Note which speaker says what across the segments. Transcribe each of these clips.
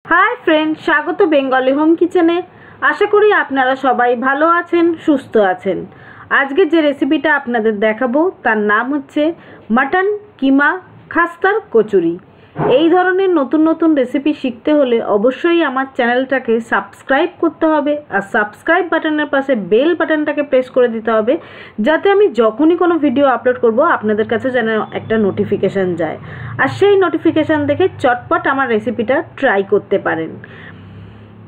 Speaker 1: Hi friend, स्वागत Bengali home किचेने। आशा करी आपनारा सबाई भालो आछेन, सुस्थ आछेन। आजके जे रेसिपिटा आपनादेर देखाबो तार नाम हच्छे मटन किमा खास्तार कचुरी। এই ধরনের নতুন নতুন রেসিপি শিখতে হলে অবশ্যই আমার চ্যানেলটাকে সাবস্ক্রাইব করতে হবে আর সাবস্ক্রাইব বাটনের পাশে বেল বাটনটাকে প্রেস করে দিতে হবে যাতে আমি যখনই কোনো ভিডিও আপলোড করব আপনাদের কাছে যেন একটা নোটিফিকেশন যায় আর সেই নোটিফিকেশন দেখে চটপট আমার রেসিপিটা ট্রাই করতে পারেন।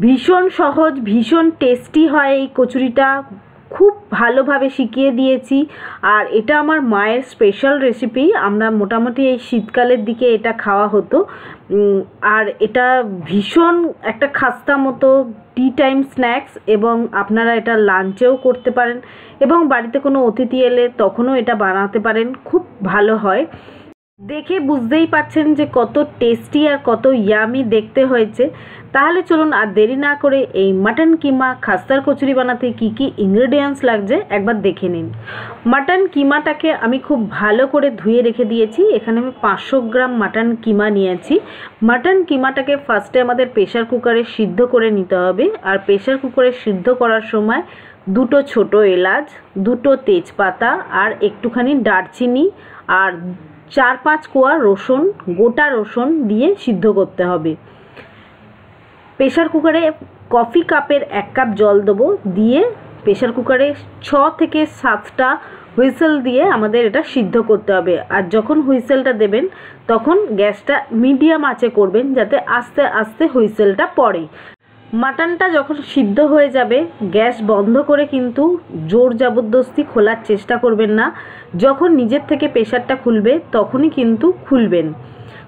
Speaker 1: ভীষণ সহজ, ভীষণ টেস্টি হয় এই কচুরিটা। খুব ভালোভাবে শিখিয়ে দিয়েছি আর এটা আমার মায়ের স্পেশাল রেসিপি। আমরা মোটামুটি এই শীতকালের দিকে এটা খাওয়া হতো আর এটা ভীষণ একটা খাস্তা মতো টি টাইম স্ন্যাক্স এবং আপনারা এটা লাঞ্চেও করতে পারেন এবং বাড়িতে কোনো অতিথি এলে তখনও এটা বানাতে পারেন। খুব ভালো হয়। দেখে বুঝতেই পাচ্ছেন যে কত টেস্টি আর কত ইয়ামি দেখতে হয়েছে। তাহলে চলুন আর দেরি না করে এই মাটন কিমা খাস্তার কচুরি বানাতে কি কি ইনগ্রেডিয়েন্টস লাগছে একবার দেখে নিন। মাটন কিমাটাকে আমি খুব ভালো করে ধুয়ে রেখে দিয়েছি। এখানে আমি 500 গ্রাম মাটন কিমা নিয়েছি। মাটন কিমাটাকে ফার্স্টে আমাদের প্রেসার কুকারে সিদ্ধ করে নিতে হবে আর প্রেসার কুকারে সিদ্ধ করার সময় দুটো ছোট এলাচ, দুটো তেজপাতা আর একটুখানি দারচিনি আর 4-5 কোয়া রসুন, গোটা রসুন দিয়ে সিদ্ধ করতে হবে। প্রেসার কুকারে কফি কাপের 1 কাপ জল দেবো, দিয়ে প্রেসার কুকারে 6 থেকে 7টা হুইসেল দিয়ে আমাদের এটা সিদ্ধ করতে হবে। আর যখন হুইসেলটা দেবেন তখন গ্যাসটা মিডিয়াম আঁচে করবেন যাতে আস্তে আস্তে হুইসেলটা পড়ে। মাটনটা যখন সিদ্ধ হয়ে যাবে গ্যাস বন্ধ করে কিন্তু জোর জবরদস্তি খোলার চেষ্টা করবেন না। যখন নিজের থেকে প্রেসারটা খুলবে তখনই কিন্তু খুলবেন।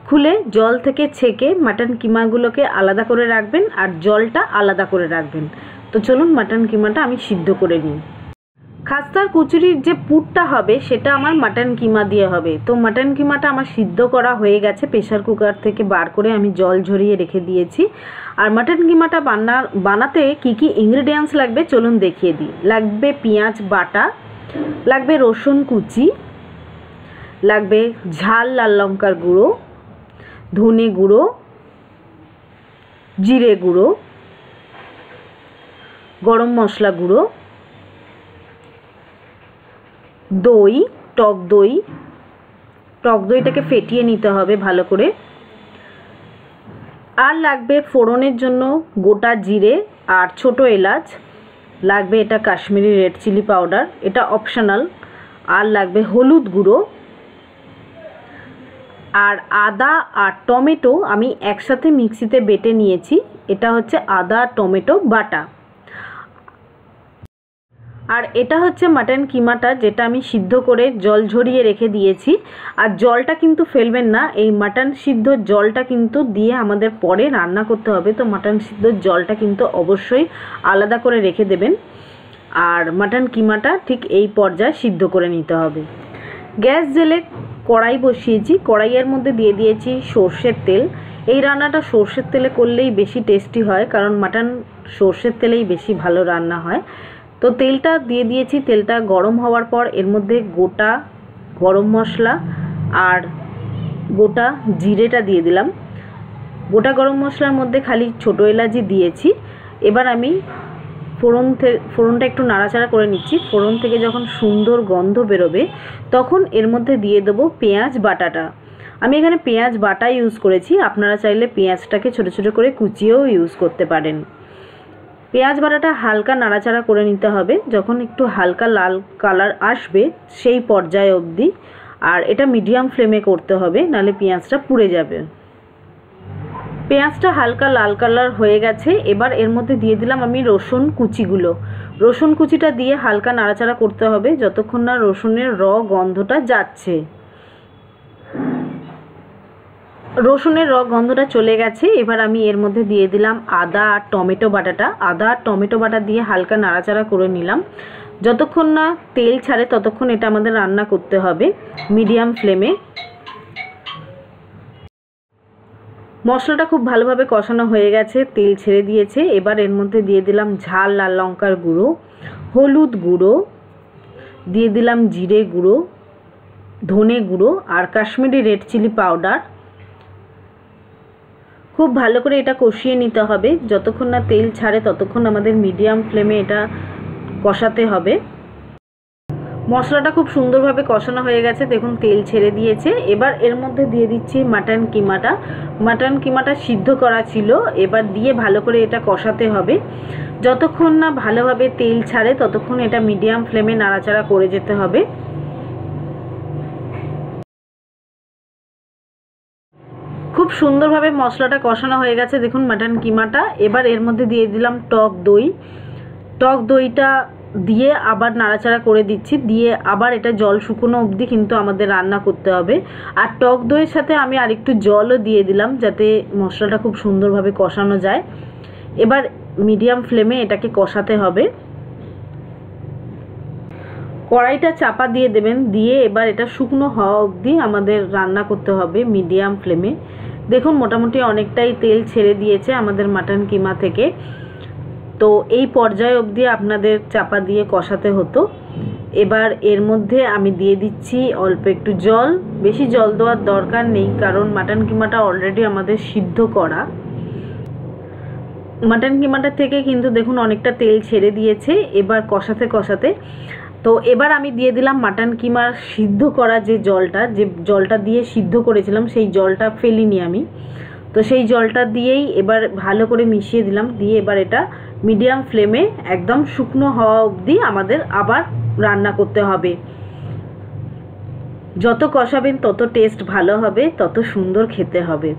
Speaker 1: খুলে জল থেকে ছেঁকে মাটন কিমাগুলোকে আলাদা করে রাখবেন আর জলটা আলাদা করে রাখবেন। তো চলুন মাটন কিমাটা আমি সিদ্ধ করে নিই। খাস্তার কচুরির যে পুরটা হবে সেটা আমার মাটন কিমা দিয়ে হবে। তো মাটন কিমাটা আমার সিদ্ধ করা হয়ে গেছে, প্রেসার কুকার থেকে বার করে আমি জল ঝরিয়ে রেখে দিয়েছি। আর মাটন কিমাটা বানাতে কি কি ইনগ্রেডিয়েন্টস লাগবে চলুন দেখিয়ে দিই। লাগবে পেঁয়াজ বাটা, লাগবে রসুন কুচি, লাগবে ঝাল লাল লঙ্কার গুঁড়ো, ধনে গুঁড়ো, জিরে গুঁড়ো, গরম মশলা গুঁড়ো, দই, টক দই। টক দইটাকে ফেটিয়ে নিতে হবে ভালো করে। আর লাগবে ফোড়নের জন্য গোটা জিরে আর ছোট এলাচ, লাগবে এটা কাশ্মীরি রেড চিলি পাউডার, এটা অপশনাল। আর লাগবে হলুদ গুঁড়ো আর আদা আর টমেটো আমি একসাথে মিক্সিতে বেটে নিয়েছি। এটা হচ্ছে আদা টমেটো বাটা। আর এটা হচ্ছে মাটন কিমাটা যেটা আমি সিদ্ধ করে জল ঝরিয়ে রেখে দিয়েছি। আর জলটা কিন্তু ফেলবেন না, এই মাটন সিদ্ধ জলটা কিন্তু দিয়ে আমাদের পরে রান্না করতে হবে। তো মাটন সিদ্ধ জলটা কিন্তু অবশ্যই আলাদা করে রেখে দেবেন। আর মাটন কিমাটা ঠিক এই পর্যায়ে সিদ্ধ করে নিতে হবে। গ্যাস জেলে কড়াই বসিয়েছি, কড়াইয়ের মধ্যে দিয়ে দিয়েছি সর্ষের তেল। এই রান্নাটা সর্ষের তেলে করলেই বেশি টেস্টি হয়, কারণ মাটন সর্ষের তেলেই বেশি ভালো রান্না হয়। তো তেলটা দিয়ে দিয়েছি। তেলটা গরম হওয়ার পর এর মধ্যে গোটা গরম মশলা আর গোটা জিরেটা দিয়ে দিলাম। গোটা গরম মশলার মধ্যে খালি ছোটো এলাচি দিয়েছি। এবার আমি ফোড়নটা একটু নাড়াচাড়া করে নিচ্ছি। ফোড়ন থেকে যখন সুন্দর গন্ধ বেরোবে তখন এর মধ্যে দিয়ে দেবো পেঁয়াজ বাটাটা। আমি এখানে পেঁয়াজ বাটা ইউজ করেছি, আপনারা চাইলে পেঁয়াজটাকে ছোটো ছোটো করে কুচিয়েও ইউজ করতে পারেন। পেঁয়াজ বাটাটা হালকা নাড়াচাড়া করে নিতে হবে যখন একটু হালকা লাল কালার আসবে সেই পর্যায়ে অবধি। আর এটা মিডিয়াম ফ্লেমে করতে হবে, নাহলে পেঁয়াজটা পুড়ে যাবে। পেঁয়াজটা হালকা লাল কালার হয়ে গেছে। এবার এর মধ্যে দিয়ে দিলাম আমি রসুন কুচিগুলো। রসুন কুচিটা দিয়ে হালকা নাড়াচাড়া করতে হবে যতক্ষণ না রসুনের গন্ধটা যাচ্ছে। রসুনের গন্ধটা চলে গেছে। এবার আমি এর মধ্যে দিয়ে দিলাম আদা আর টমেটো বাটাটা। আদা আর টমেটো বাটা দিয়ে হালকা নাড়াচাড়া করে নিলাম। যতক্ষণ না তেল ছাড়ে ততক্ষণ এটা আমাদের রান্না করতে হবে মিডিয়াম ফ্লেমে। মশলাটা খুব ভালোভাবে কষানো হয়ে গেছে, তেল ছেড়ে দিয়েছে। এবার এর মধ্যে দিয়ে দিলাম ঝাল লাল লঙ্কার গুঁড়ো, হলুদ গুঁড়ো, দিয়ে দিলাম জিরে গুঁড়ো, ধনে গুঁড়ো আর কাশ্মীরি রেড চিলি পাউডার। খুব ভালো করে এটা কষিয়ে নিতে হবে, যতক্ষণ না তেল ছাড়ে ততক্ষণ আমাদের মিডিয়াম ফ্লেমে এটা কষাতে হবে। মশলাটা খুব সুন্দরভাবে কষানো হয়ে গেছে, দেখুন তেল ছেড়ে দিয়েছে। এবার এর মধ্যে দিয়ে দিচ্ছি মাটন কিমাটা। মাটন কিমাটা সিদ্ধ করা ছিল, এবার দিয়ে ভালো করে এটা কষাতে হবে। যতক্ষণ না ভালোভাবে তেল ছাড়ে ততক্ষণ এটা মিডিয়াম ফ্লেমে নাড়াচাড়া করে যেতে হবে। খুব সুন্দরভাবে মশলাটা কষানো হয়ে গেছে, দেখুন মাটন কিমাটা। এবার এর মধ্যে দিয়ে দিলাম টক দই। টক দইটা দিয়ে আবার নাড়াচাড়া করে দিচ্ছি, দিয়ে আবার এটা জল শুকনো অবধি কিন্তু আমাদের রান্না করতে হবে। আর টক দইয়ের সাথে আমি আরেকটু জলও দিয়ে দিলাম যাতে মশলাটা খুব সুন্দরভাবে কষানো যায়। এবার মিডিয়াম ফ্লেমে এটাকে কষাতে হবে। কড়াইটা চাপা দিয়ে দেবেন, দিয়ে এবার এটা শুকনো হওয়া অবধি আমাদের রান্না করতে হবে মিডিয়াম ফ্লেমে। দেখুন মোটামুটি অনেকটাই তেল ছেড়ে দিয়েছে আমাদের মাটন কিমা থেকে। তো এই পর্যায়ে অবধি আপনাদের চাপা দিয়ে কষাতে হতো। এবার এর মধ্যে আমি দিয়ে দিচ্ছি অল্প একটু জল। বেশি জল দেওয়ার দরকার নেই, কারণ মাটন কিমাটা অলরেডি আমাদের সিদ্ধ করা। মাটন কিমাটা থেকে কিন্তু দেখুন অনেকটা তেল ছেড়ে দিয়েছে এবার কষাতে কষাতে। তো এবার আমি দিয়ে দিলাম মাটন কিমার সিদ্ধ করা যে জলটা দিয়ে সিদ্ধ করেছিলাম, সেই জলটা ফেলিনি আমি। তো সেই জলটা দিয়েই এবার ভালো করে মিশিয়ে দিলাম, দিয়ে এবার এটা মিডিয়াম ফ্লেমে একদম শুকনো হওয়া অবধি আমাদের আবার রান্না করতে হবে। যত কষাবেন তত টেস্ট ভালো হবে, তত সুন্দর খেতে হবে।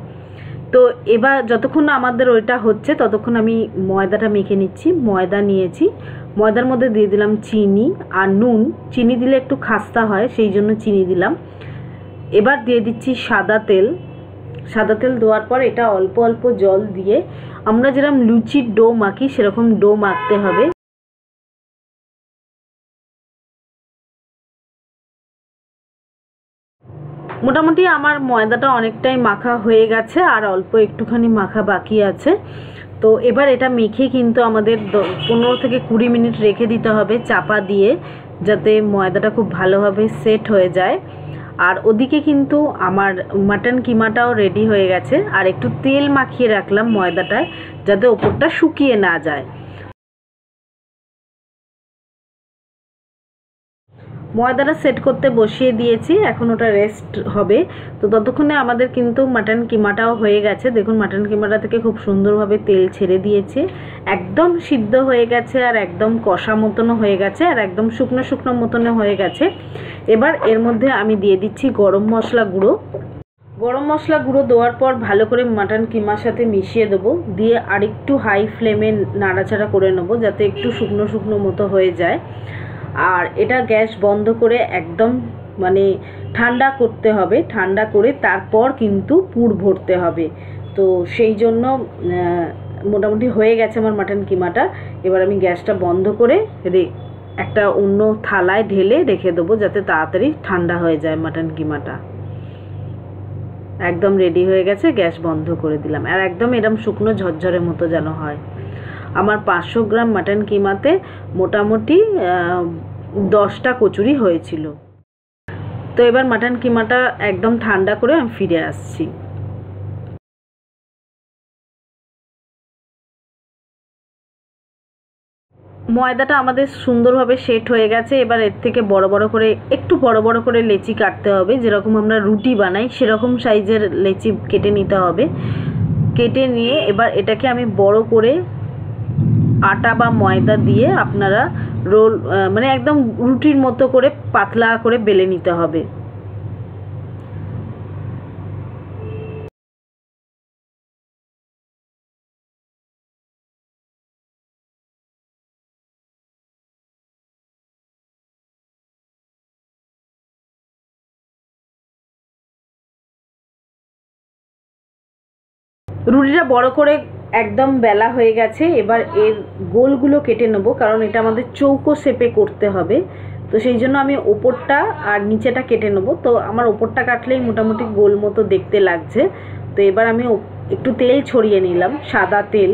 Speaker 1: তো এবার যতক্ষণ আমাদের ওইটা হচ্ছে ততক্ষণ আমি ময়দাটা মেখে নিচ্ছি। ময়দা নিয়েছি, ময়দার মধ্যে দিয়ে দিলাম চিনি আর নুন। চিনি দিলে একটু খাস্তা হয়, সেই জন্য চিনি দিলাম। এবার দিয়ে দিচ্ছি সাদা তেল। সাদা তেল দেওয়ার পর এটা অল্প অল্প জল দিয়ে আমরা যেরকম লুচির ডো মাখি সেরকম ডো মাখতে হবে। মোটামুটি আমার ময়দাটা অনেকটাই মাখা হয়ে গেছে, আর অল্প একটুখানি মাখা বাকি আছে। তো এবার এটা মেখে কিন্তু আমাদের 15 থেকে 20 মিনিট রেখে দিতে হবে চাপা দিয়ে, যাতে ময়দাটা খুব ভালোভাবে সেট হয়ে যায়। আর ওদিকে কিন্তু আমার মাটন কিমাটাও রেডি হয়ে গেছে। আর একটু তেল মাখিয়ে রাখলাম ময়দাটায়, যাতে ওপরটা শুকিয়ে না যায়। ময়দাটা সেট করতে বসিয়ে দিয়েছি, এখন ওটা রেস্ট হবে। তো ততক্ষণে আমাদের কিন্তু মাটন কিমাটাও হয়ে গেছে। দেখুন মাটন কিমাটা থেকে খুব সুন্দরভাবে তেল ছেড়ে দিয়েছে, একদম সিদ্ধ হয়ে গেছে, আর একদম কষা মতনও হয়ে গেছে, আর একদম শুকনো শুকনো মতনও হয়ে গেছে। এবার এর মধ্যে আমি দিয়ে দিচ্ছি গরম মশলা গুঁড়ো। গরম মশলা গুঁড়ো দেওয়ার পর ভালো করে মাটন কিমার সাথে মিশিয়ে দেবো, দিয়ে আরেকটু হাই ফ্লেমে নাড়াচাড়া করে নেবো যাতে একটু শুকনো শুকনো মতো হয়ে যায়। আর এটা গ্যাস বন্ধ করে একদম মানে ঠান্ডা করতে হবে। ঠান্ডা করে তারপর কিন্তু পুর ভরতে হবে। তো সেই জন্য মোটামুটি হয়ে গেছে আমার মাটন কিমাটা। এবার আমি গ্যাসটা বন্ধ করে একটা অন্য থালায় ঢেলে রেখে দেবো, যাতে তাড়াতাড়ি ঠান্ডা হয়ে যায় মাটন কিমাটা। একদম রেডি হয়ে গেছে, গ্যাস বন্ধ করে দিলাম। আর একদম এরকম শুকনো ঝরঝরের মতো যেন হয়। আমার 500 গ্রাম মাটন কিমাতে মোটামুটি 10টা কচুরি হয়েছিল। তো এবার মাটন কিমাটা একদম ঠান্ডা করে আমি ফিরে আসছি। ময়দাটা আমাদের সুন্দরভাবে সেট হয়ে গেছে। এবার এর থেকে একটু বড় বড় করে লেচি কাটতে হবে, যেরকম আমরা রুটি বানাই সেরকম সাইজের লেচি কেটে নিতে হবে। কেটে নিয়ে এবার এটাকে আমি বড় করে আটা বা ময়দা দিয়ে আপনারা রোল মানে একদম রুটির মতো করে পাতলা করে বেলে নিতে হবে। রুটিটা বড় করে একদম বেলা হয়ে গেছে। এবার এর গোলগুলো কেটে নেব, কারণ এটা আমাদের চৌকো শেপে করতে হবে। তো সেই জন্য আমি ওপরটা আর নিচেটা কেটে নেব। তো আমার ওপরটা কাটলেই মোটামুটি গোল মতো দেখতে লাগছে। তো এবার আমি একটু তেল ছড়িয়ে নিলাম, সাদা তেল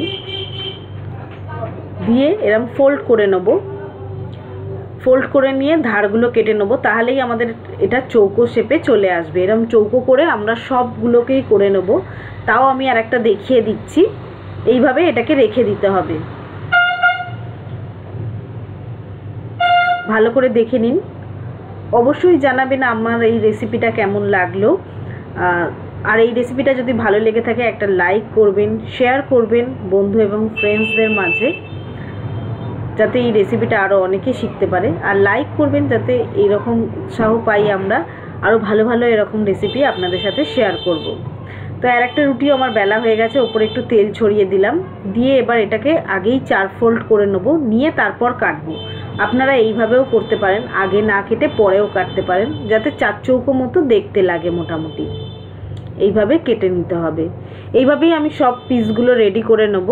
Speaker 1: দিয়ে এরম ফোল্ড করে নেব। ফোল্ড করে নিয়ে ধারগুলো কেটে নেবো, তাহলেই আমাদের এটা চৌকো শেপে চলে আসবে। এরকম চৌকো করে আমরা সবগুলোকেই করে নেব। তাও আমি আর একটা দেখিয়ে দিচ্ছি। এইভাবে এটাকে রেখে দিতে হবে। ভালো করে দেখে নিন। অবশ্যই জানাবেন আমার এই রেসিপিটা কেমন লাগলো। আর এই রেসিপিটা যদি ভালো লেগে থাকে একটা লাইক করবেন, শেয়ার করবেন বন্ধু এবং ফ্রেন্ডসদের মাঝে, যাতে এই রেসিপিটা আরও অনেকে শিখতে পারে। আর লাইক করবেন যাতে এইরকম উৎসাহ পাই আমরা আরও ভালো ভালো এরকম রেসিপি আপনাদের সাথে শেয়ার করব। তো আর একটা রুটিও আমার বেলা হয়ে গেছে, ওপরে একটু তেল ছড়িয়ে দিলাম, দিয়ে এবার এটাকে আগেই 4 ফোল্ড করে নেব, নিয়ে তারপর কাটবো। আপনারা এইভাবেও করতে পারেন, আগে না কেটে পরেও কাটতে পারেন, যাতে 4 চৌকো মতো দেখতে লাগে। মোটামুটি এইভাবে কেটে নিতে হবে। এইভাবেই আমি সব পিসগুলো রেডি করে নেব।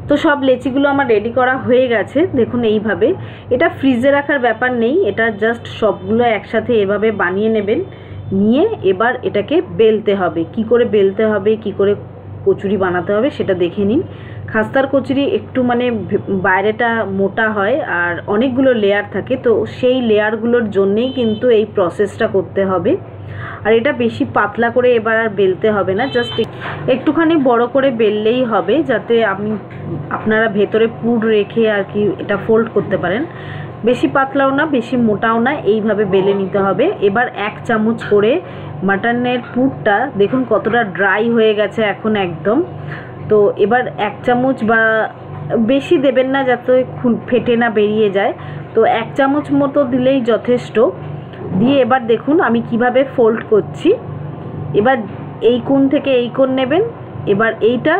Speaker 1: তো সব লেচিগুলো আমার রেডি করা হয়ে গেছে। দেখুন এইভাবে, এটা ফ্রিজে রাখার ব্যাপার নেই, এটা জাস্ট সবগুলো একসাথে এভাবে বানিয়ে নেবেন। নিয়ে এবার এটাকে বেলতে হবে। কি করে বেলতে হবে, কি করে কচুরি বানাতে হবে সেটা দেখে নিন। খাস্তার কচুরি একটু মানে বাইরেটা মোটা হয় আর অনেকগুলো লেয়ার থাকে, তো সেই লেয়ারগুলোর জন্যেই কিন্তু এই প্রসেসটা করতে হবে। আর এটা বেশি পাতলা করে এবার আর বেলতে হবে না, জাস্ট একটুখানি বড় করে বেললেই হবে, যাতে আপনারা ভেতরে পুর রেখে আর কি এটা ফোল্ড করতে পারেন। বেশি পাতলাও না বেশি মোটাও না, এইভাবে বেলে নিতে হবে। এবার 1 চামচ করে মাটনের পুরটা দেখুন কতটা ড্রাই হয়ে গেছে এখন একদম। তো এবার 1 চামচ বা বেশি দেবেন না, যাতে ফেটে না বেরিয়ে যায়। তো 1 চামচ মতো দিলেই যথেষ্ট। দিয়ে এবার দেখুন আমি কিভাবে ফোল্ড করছি। এবার এই কোণ থেকে এই কোণ নেবেন, এবার এইটা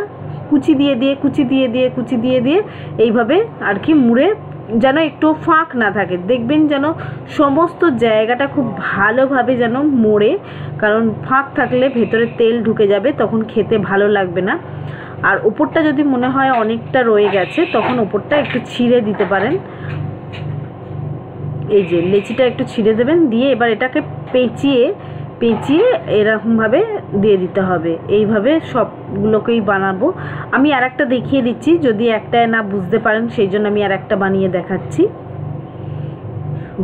Speaker 1: কুচি দিয়ে দিয়ে কুচি দিয়ে দিয়ে কুচি দিয়ে দিয়ে এইভাবে আর কি মুড়ে, যেন একটু ফাঁক না থাকে, দেখবেন যেন সমস্ত জায়গাটা খুব ভালোভাবে যেন মোড়ে, কারণ ফাঁক থাকলে ভেতরে তেল ঢুকে যাবে, তখন খেতে ভালো লাগবে না। আর ওপরটা যদি মনে হয় অনেকটা রয়ে গেছে, তখন ওপরটা একটু ছিঁড়ে দিতে পারেন। এই যে লেচিটা একটু ছিঁড়ে দেবেন, দিয়ে এবার এটাকে পেঁচিয়ে পেঁচিয়ে এরকমভাবে দিয়ে দিতে হবে। এইভাবে সবগুলোকেই বানাবো। আমি আর একটা দেখিয়ে দিচ্ছি, যদি একটায় না বুঝতে পারেন সেই জন্য আমি আর একটা বানিয়ে দেখাচ্ছি,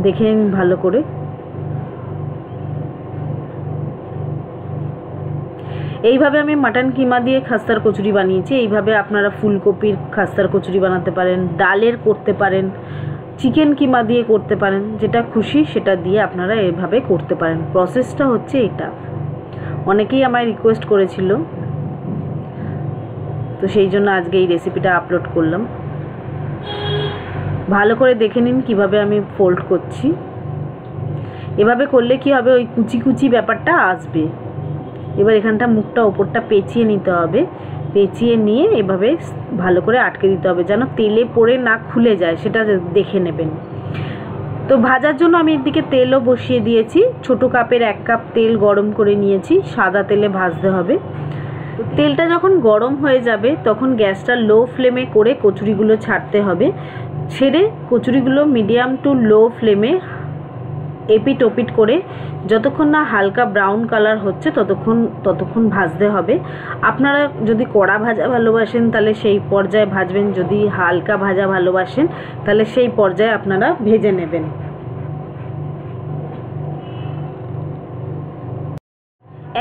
Speaker 1: দেখে নিন ভালো করে। এইভাবে আমি মাটন কিমা দিয়ে খাস্তার কচুরি বানিয়েছি। এইভাবে আপনারা ফুলকপির খাস্তার কচুরি বানাতে পারেন, ডালের করতে পারেন, চিকেন কিমা দিয়ে করতে পারেন, যেটা খুশি সেটা দিয়ে আপনারা এভাবে করতে পারেন। প্রসেসটা হচ্ছে এটা। অনেকেই আমায় রিকোয়েস্ট করেছিল, তো সেই জন্য আজকে এই রেসিপিটা আপলোড করলাম। ভালো করে দেখে নিন কিভাবে আমি ফোল্ড করছি। এভাবে করলে কি হবে, ওই কুচি কুচি ব্যাপারটা আসবে। এবার এখানটা মুখটা ওপরটা পেঁচিয়ে নিতে হবে, পেঁচিয়ে নিয়ে এভাবে ভালো করে আটকে দিতে হবে, যেন তেলে পড়ে না খুলে যায়, সেটা দেখে নেবেন। তো ভাজার জন্য আমি এদিকে তেলও বসিয়ে দিয়েছি। ছোটো কাপের 1 কাপ তেল গরম করে নিয়েছি, সাদা তেলে ভাজতে হবে। তেলটা যখন গরম হয়ে যাবে তখন গ্যাসটা লো ফ্লেমে করে কচুরিগুলো ছাড়তে হবে। ছেড়ে কচুরিগুলো মিডিয়াম টু লো ফ্লেমে এপিট ওপিট করে যতক্ষণ না হালকা ব্রাউন কালার হচ্ছে ততক্ষণ ভাজতে হবে। আপনারা যদি কড়া ভাজা ভালোবাসেন তাহলে সেই পর্যায়ে ভাজবেন, যদি হালকা ভাজা ভালোবাসেন তাহলে সেই পর্যায়ে আপনারা ভেজে নেবেন।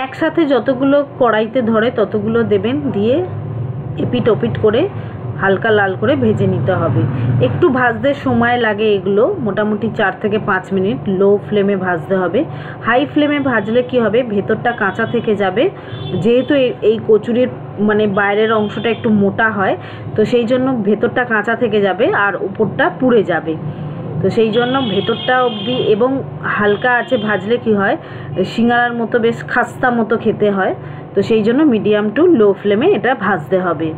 Speaker 1: একসাথে যতগুলো কড়াইতে ধরে ততগুলো দেবেন, দিয়ে এপিট ওপিট করে হালকা লাল করে ভেজে নিতে হবে। একটু ভাজতে সময় লাগে, এগুলো মোটামুটি 4 থেকে 5 মিনিট লো ফ্লেমে ভাজতে হবে। হাই ফ্লেমে ভাজলে কি হবে, ভেতরটা কাঁচা থেকে যাবে। যেহেতু এই কচুরির মানে বাইরের অংশটা একটু মোটা হয়, তো সেই জন্য ভেতরটা কাঁচা থেকে যাবে আর উপরটা পুড়ে যাবে। তো সেই জন্য ভেতরটা অবধি এবং হালকা আঁচে ভাজলে কি হয়, সিঙ্গারার মতো বেশ খাস্তা মতো খেতে হয়। তো সেই জন্য মিডিয়াম টু লো ফ্লেমে এটা ভাজতে হবে।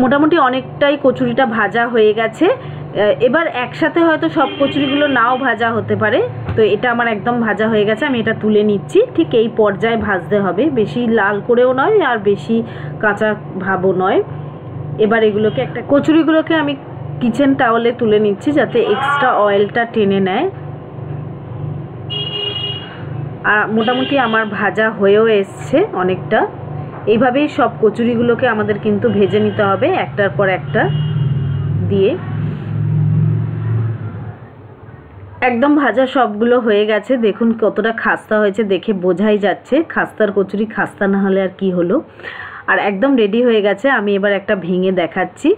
Speaker 1: মোটামুটি অনেকটাই কচুরিটা ভাজা হয়ে গেছে। এবার একসাথে হয়তো সব কচুরিগুলো নাও ভাজা হতে পারে, তো এটা আমার একদম ভাজা হয়ে গেছে। আমি এটা তুলে নিচ্ছি। ঠিক এই পর্যায়ে ভাজতে হবে, বেশি লাল করেও নয় আর বেশি কাঁচা ভাবও নয়। এবার এগুলোকে কচুরিগুলোকে আমি কিচেন টাওয়ালে তুলে নিচ্ছি, যাতে এক্সট্রা অয়েলটা টেনে নেয়। আর মোটামুটি আমার ভাজা হয়েও এসছে অনেকটা। এইভাবেই সব কচুরিগুলোকে আমাদের কিন্তু ভেজে নিতে হবে একটার পর একটা দিয়ে। একদম ভাজা সবগুলো হয়ে গেছে, দেখুন কতটা খাস্তা হয়েছে, দেখে বোঝাই যাচ্ছে। খাস্তার কচুরি খাস্তা না হলে আর কি হলো। আর একদম রেডি হয়ে গেছে। আমি এবার একটা ভেঙে দেখাচ্ছি।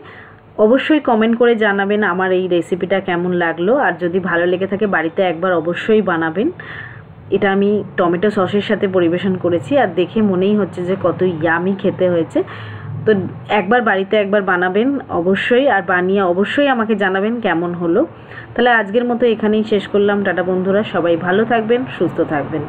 Speaker 1: অবশ্যই কমেন্ট করে জানাবেন আমার এই রেসিপিটা কেমন লাগলো। আর যদি ভালো লেগে থাকে বাড়িতে একবার অবশ্যই বানাবেন। এটা আমি টমেটো সসের সাথে পরিবেশন করেছি, আর দেখে মনেই হচ্ছে যে কত ইয়ামি খেতে হয়েছে। তো একবার বাড়িতে একবার বানাবেন অবশ্যই, আর বানিয়ে অবশ্যই আমাকে জানাবেন কেমন হলো। তাহলে আজকের মতো এখানেই শেষ করলাম। টাটা বন্ধুরা, সবাই ভালো থাকবেন, সুস্থ থাকবেন।